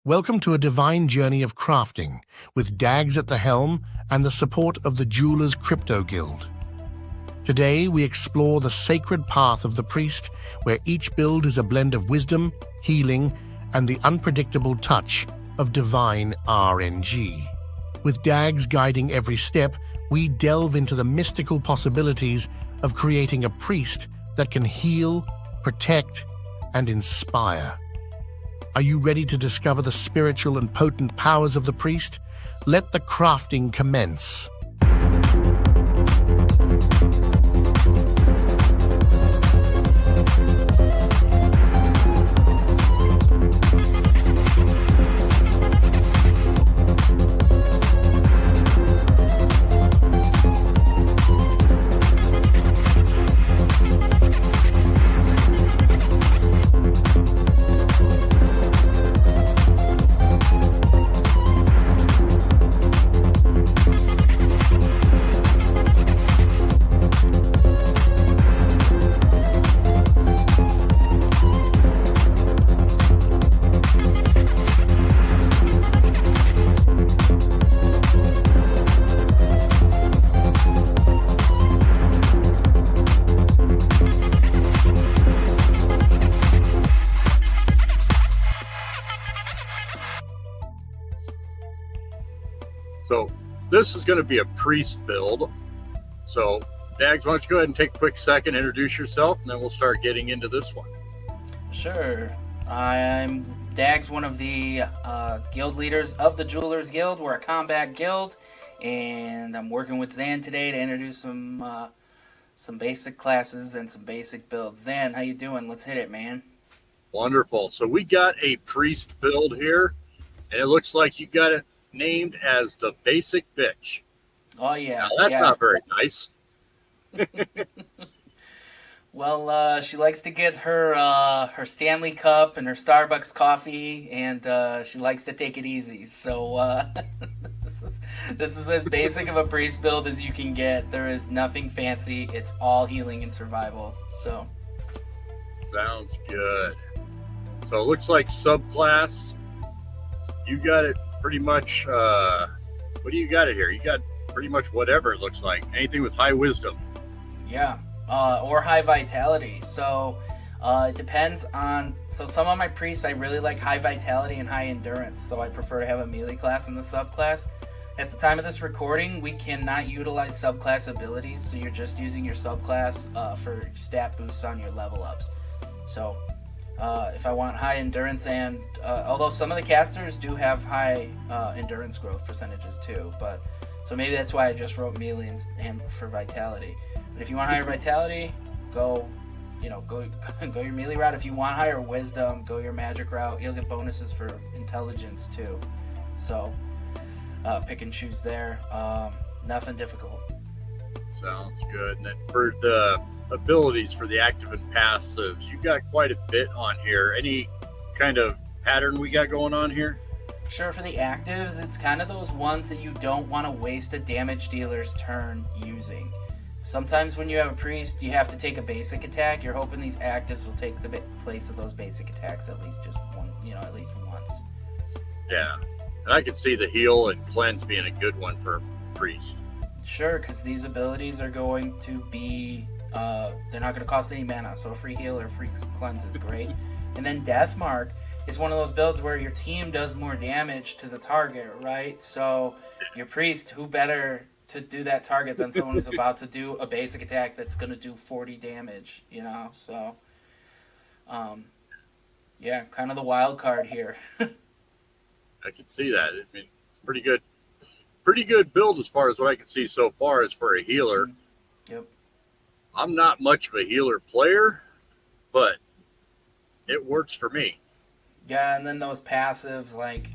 Welcome to a divine journey of crafting, with Daggs at the helm and the support of the Jewelers Crypto Guild. Today, we explore the sacred path of the priest, where each build is a blend of wisdom, healing, and the unpredictable touch of divine RNG. With Daggs guiding every step, we delve into the mystical possibilities of creating a priest that can heal, protect, and inspire. Are you ready to discover the spiritual and potent powers of the priest? Let the crafting commence. So this is going to be a priest build. So Daggs, why don't you go ahead and take a quick second, introduce yourself, and then we'll start getting into this one. Sure. I'm Daggs, one of the guild leaders of the Jewelers Guild. We're a combat guild, and I'm working with Zan today to introduce some basic classes and some basic builds. Zan, how you doing? Let's hit it, man. Wonderful. So we got a priest build here, and it looks like you got it named as the basic bitch. Oh yeah. Now, that's not very nice. Well, she likes to get her Stanley Cup and her Starbucks coffee, and she likes to take it easy. So this is as basic of a priest build as you can get. There is nothing fancy. It's all healing and survival. So sounds good. So it looks like subclass. You got it pretty much. What do you got it here? You got pretty much whatever it looks like. Anything with high wisdom. Yeah. Or high vitality. So it depends on. So some of my priests, I really like high vitality and high endurance. So I prefer to have a melee class in the subclass. At the time of this recording, we cannot utilize subclass abilities. So you're just using your subclass for stat boosts on your level ups. So if I want high endurance and although some of the casters do have high endurance growth percentages too, but so maybe that's why I just wrote melee and for vitality. But if you want higher vitality, go your melee route. If you want higher wisdom, go your magic route. You'll get bonuses for intelligence too. So pick and choose there. Nothing difficult. Sounds good. And then for the abilities for the active and passives, you got quite a bit on here. Any kind of pattern we got going on here? Sure. For the actives, it's kind of those ones that you don't want to waste a damage dealer's turn using. Sometimes when you have a priest, you have to take a basic attack. You're hoping these actives will take the place of those basic attacks at least at least once. Yeah, and I can see the heal and cleanse being a good one for a priest. Sure, because these abilities are going to be they're not going to cost any mana, so a free heal or free cleanse is great. And then Death Mark is one of those builds where your team does more damage to the target, right? So your priest, who better to do that target than someone who's about to do a basic attack that's going to do 40 damage, So, yeah, kind of the wild card here. I can see that. I mean, it's pretty good build as far as what I can see so far as for a healer. Yep. I'm not much of a healer player, but it works for me. Yeah, and then those passives, like,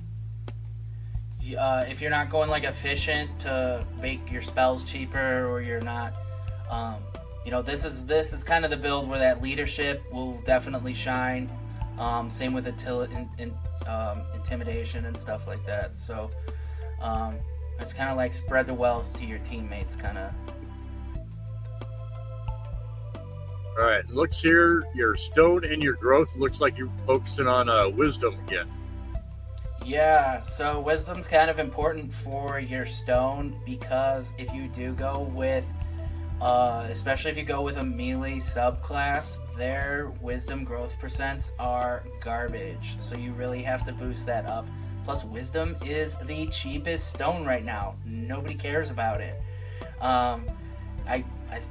if you're not going like efficient to make your spells cheaper, or you're not, this is kind of the build where that leadership will definitely shine. Same with intimidation and stuff like that. So it's kind of like spread the wealth to your teammates, kind of. All right, looks here, your stone and your growth looks like you're focusing on wisdom again. Yeah, so wisdom's kind of important for your stone because if you do go with, especially if you go with a melee subclass, their wisdom growth percents are garbage. So you really have to boost that up. Plus, wisdom is the cheapest stone right now. Nobody cares about it. I I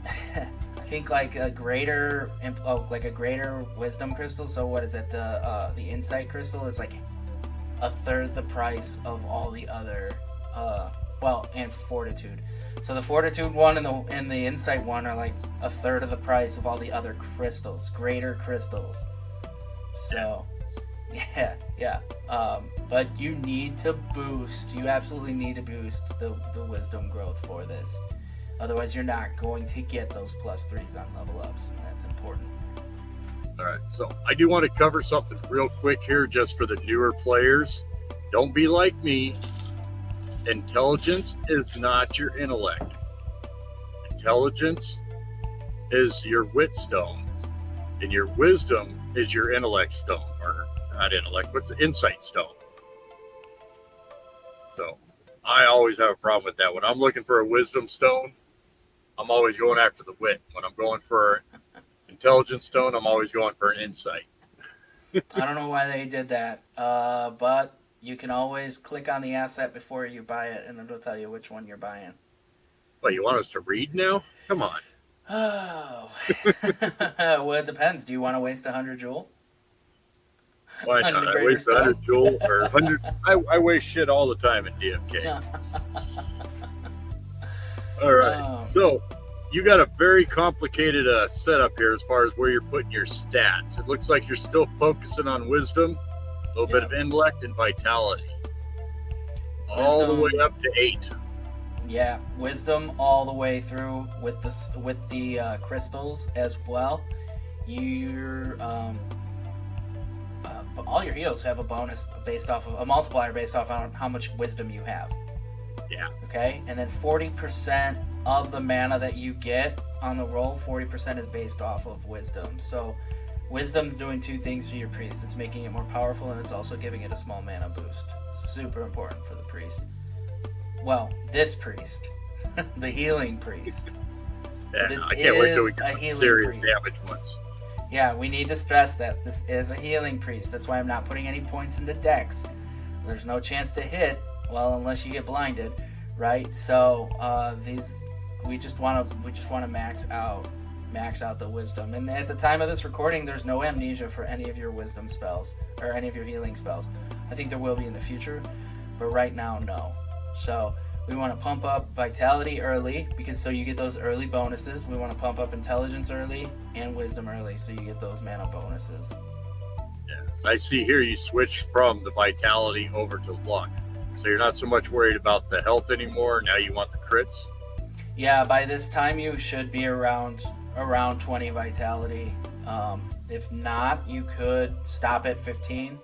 think like a greater wisdom crystal. So what is it? The insight crystal is like a third the price of all the other and fortitude. So the fortitude one and the insight one are like a third of the price of all the other crystals, greater crystals. So yeah. But you need to boost. You absolutely need to boost the wisdom growth for this. Otherwise, you're not going to get those +3s on level ups, and that's important. All right, so I do want to cover something real quick here just for the newer players. Don't be like me. Intelligence is not your intellect. Intelligence is your wit stone, and your wisdom is your intellect stone, or not intellect, what's the insight stone. So I always have a problem with that. When I'm looking for a wisdom stone, I'm always going after the wit. When I'm going for intelligence stone, I'm always going for an insight. I don't know why they did that, but you can always click on the asset before you buy it, and it'll tell you which one you're buying. Well, you want us to read now? Come on. Oh. Well, it depends. Do you want to waste 100 jewel? Why not? I waste 100 jewel or 100. I waste shit all the time in DFK. All right. So you got a very complicated setup here as far as where you're putting your stats. It looks like you're still focusing on wisdom, a little bit of intellect, and vitality. All the way up to 8. Yeah, wisdom all the way through with the crystals as well. All your heals have a bonus based off of a multiplier based off on how much wisdom you have. Yeah. Okay, and then 40% of the mana that you get on the roll, 40% is based off of wisdom. So wisdom's doing two things for your priest. It's making it more powerful, and it's also giving it a small mana boost. Super important for the priest. Well, this priest, the healing priest. Yeah, so this I can't wait till we a get healing serious priest. damage ones. Yeah, we need to stress that this is a healing priest. That's why I'm not putting any points into Daggs. There's no chance to hit, well, unless you get blinded, right? So we just want to max out the wisdom. And at the time of this recording, there's no amnesia for any of your wisdom spells or any of your healing spells. I think there will be in the future, but right now, no. So we want to pump up vitality early so you get those early bonuses. We want to pump up intelligence early and wisdom early so you get those mana bonuses. Yeah, I see here you switched from the vitality over to luck. So you're not so much worried about the health anymore. Now you want the crits. Yeah, by this time you should be around 20 vitality. If not, you could stop at 15.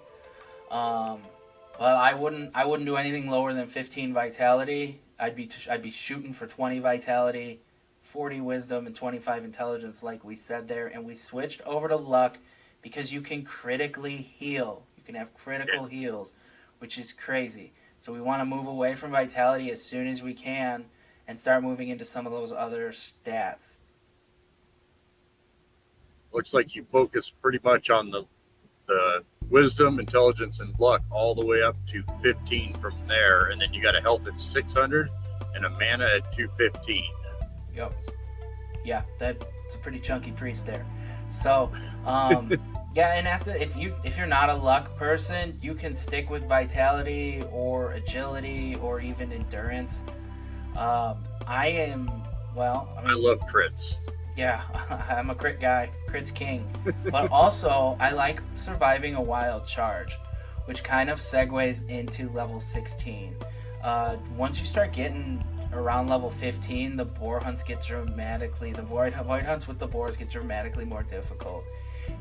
Well, I wouldn't do anything lower than 15 vitality. I'd be shooting for 20 vitality, 40 wisdom, and 25 intelligence, like we said there. And we switched over to luck because you can critically heal. You can have critical heals, which is crazy. So we want to move away from vitality as soon as we can and start moving into some of those other stats. Looks like you focus pretty much on the wisdom, intelligence, and luck all the way up to 15 from there, and then you got a health at 600 and a mana at 215. Yep. Yeah, that's a pretty chunky priest there. So, yeah, and if you're not a luck person, you can stick with vitality or agility or even endurance. I love crits. Yeah, I'm a crit guy. Crit's king. But also, I like surviving a wild charge, which kind of segues into level 16. Once you start getting around level 15, the boar hunts get the void hunts with the boars get dramatically more difficult.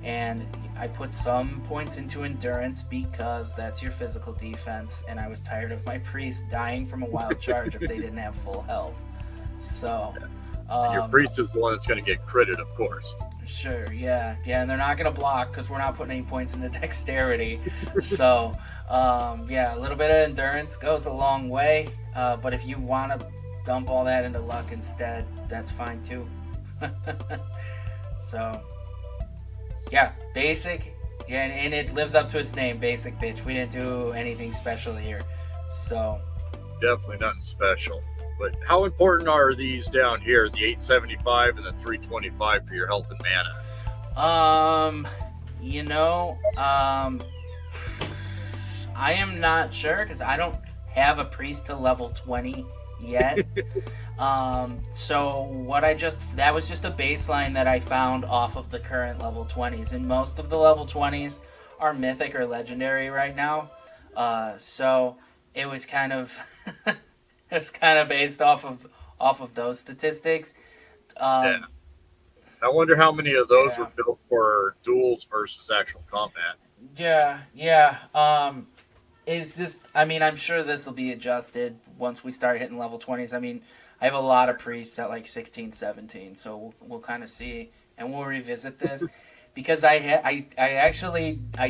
And I put some points into endurance because that's your physical defense, and I was tired of my priest dying from a wild charge if they didn't have full health. So... your priest is the one that's going to get critted, of course. Sure, yeah, and they're not going to block because we're not putting any points into dexterity. So, Yeah, a little bit of endurance goes a long way. But if you want to dump all that into luck instead, that's fine too. So, yeah, basic. Yeah, and it lives up to its name, basic bitch. We didn't do anything special here. So, Definitely nothing special. But how important are these down here, the 875 and the 325 for your health and mana? I am not sure because I don't have a priest to level 20 yet. So that was just a baseline that I found off of the current level 20s, and most of the level 20s are mythic or legendary right now. So it was kind of based off of those statistics. Yeah. I wonder how many of those were built for duels versus actual combat. Yeah. It's just, I mean, I'm sure this will be adjusted once we start hitting level 20s. I mean, I have a lot of priests at like 16, 17, so we'll kind of see, and we'll revisit this because I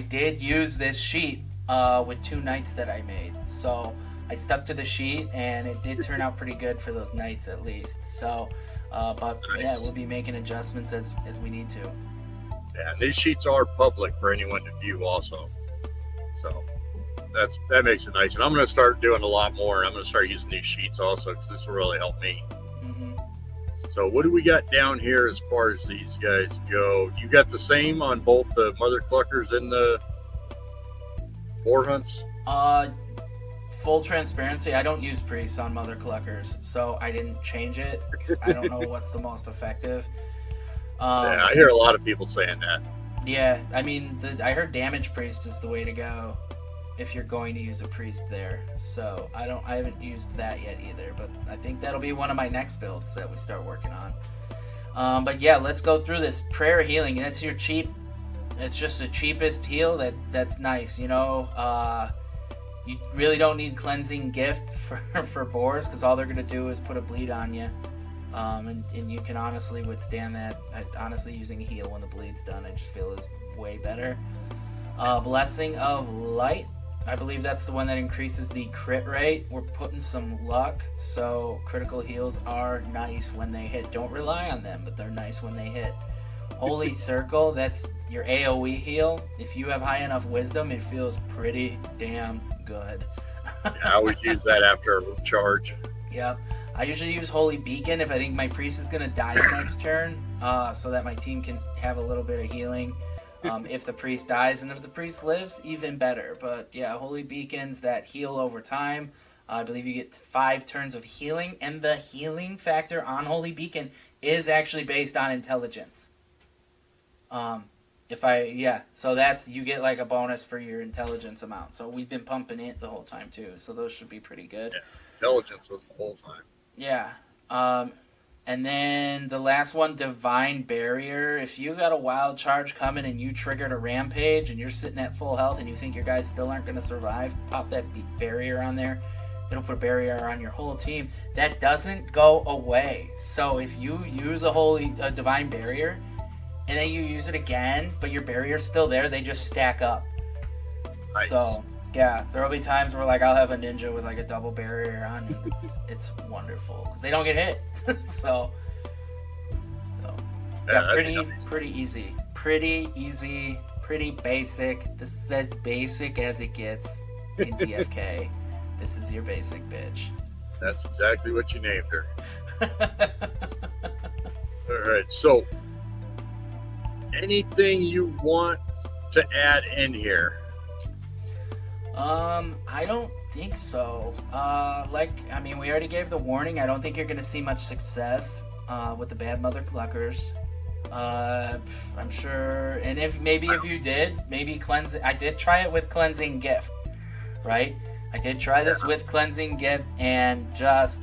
did use this sheet with 2 knights that I made, so I stuck to the sheet, and it did turn out pretty good for those knights at least. So, but nice. Yeah, we'll be making adjustments as we need to. Yeah, and these sheets are public for anyone to view also, so that makes it nice. And I'm going to start doing a lot more, and I'm going to start using these sheets also because this will really help me. Mm-hmm. So what do we got down here as far as these guys go? You got the same on both the mother cluckers and the boar hunts? Full transparency, I don't use priests on mother cluckers, so I didn't change it because I don't know what's the most effective. Yeah, I hear a lot of people saying that. Yeah, I mean, I heard damage priest is the way to go if you're going to use a priest there. So I haven't used that yet either, but I think that'll be one of my next builds that we start working on. But yeah, let's go through this. Prayer healing, that's your cheap. It's just the cheapest heal that's nice, you know. You really don't need cleansing gift for boars because all they're gonna do is put a bleed on you. And you can honestly withstand that. Honestly, using a heal when the bleed's done, I just feel is way better. Blessing of Light, I believe that's the one that increases the crit rate. We're putting some luck, so critical heals are nice when they hit. Don't rely on them, but they're nice when they hit. Holy Circle, that's your AoE heal. If you have high enough wisdom, it feels pretty damn good. Yeah, I always use that after a charge. Yep. I usually use Holy Beacon if I think my priest is going to die the next turn, so that my team can have a little bit of healing. If the priest dies, and if the priest lives, even better. But yeah, Holy Beacons that heal over time. I believe you get 5 turns of healing, and the healing factor on Holy Beacon is actually based on intelligence. So that's, you get like a bonus for your intelligence amount. So we've been pumping it the whole time too. So those should be pretty good. Yeah, intelligence was the whole time. Yeah. And then the last one, Divine Barrier. If you got a wild charge coming and you triggered a rampage and you're sitting at full health and you think your guys still aren't going to survive, pop that barrier on there. It'll put a barrier on your whole team. That doesn't go away. So if you use a Divine Barrier and then you use it again, but your barrier's still there, they just stack up. Nice. So yeah, there will be times where like I'll have a ninja with like a double barrier on, and it's wonderful because they don't get hit. so yeah, pretty easy, pretty basic. This is as basic as it gets in DFK. This is your basic bitch. That's exactly what you named her. All right, so anything you want to add in here? I don't think so. We already gave the warning. I don't think you're going to see much success with the bad mother cluckers. I'm sure, and if you did, maybe cleanse. I did try it with cleansing gift, right? I did try this with cleansing gift, and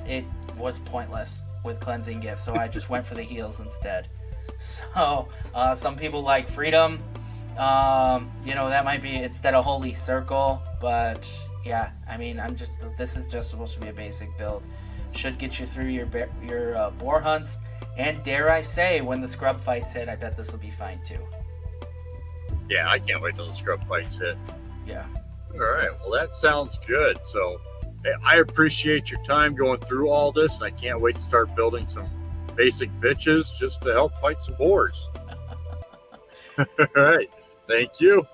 it was pointless with cleansing gift. So I just went for the heals instead. So some people like freedom. That might be instead of Holy Circle, but yeah, I mean, this is just supposed to be a basic build. Should get you through your boar hunts, and dare I say, when the scrub fights hit, I bet this will be fine too. Yeah, I can't wait till the scrub fights hit. Yeah. All right. Well, that sounds good. So, hey, I appreciate your time going through all this, and I can't wait to start building some basic bitches just to help fight some boars. All right. Thank you.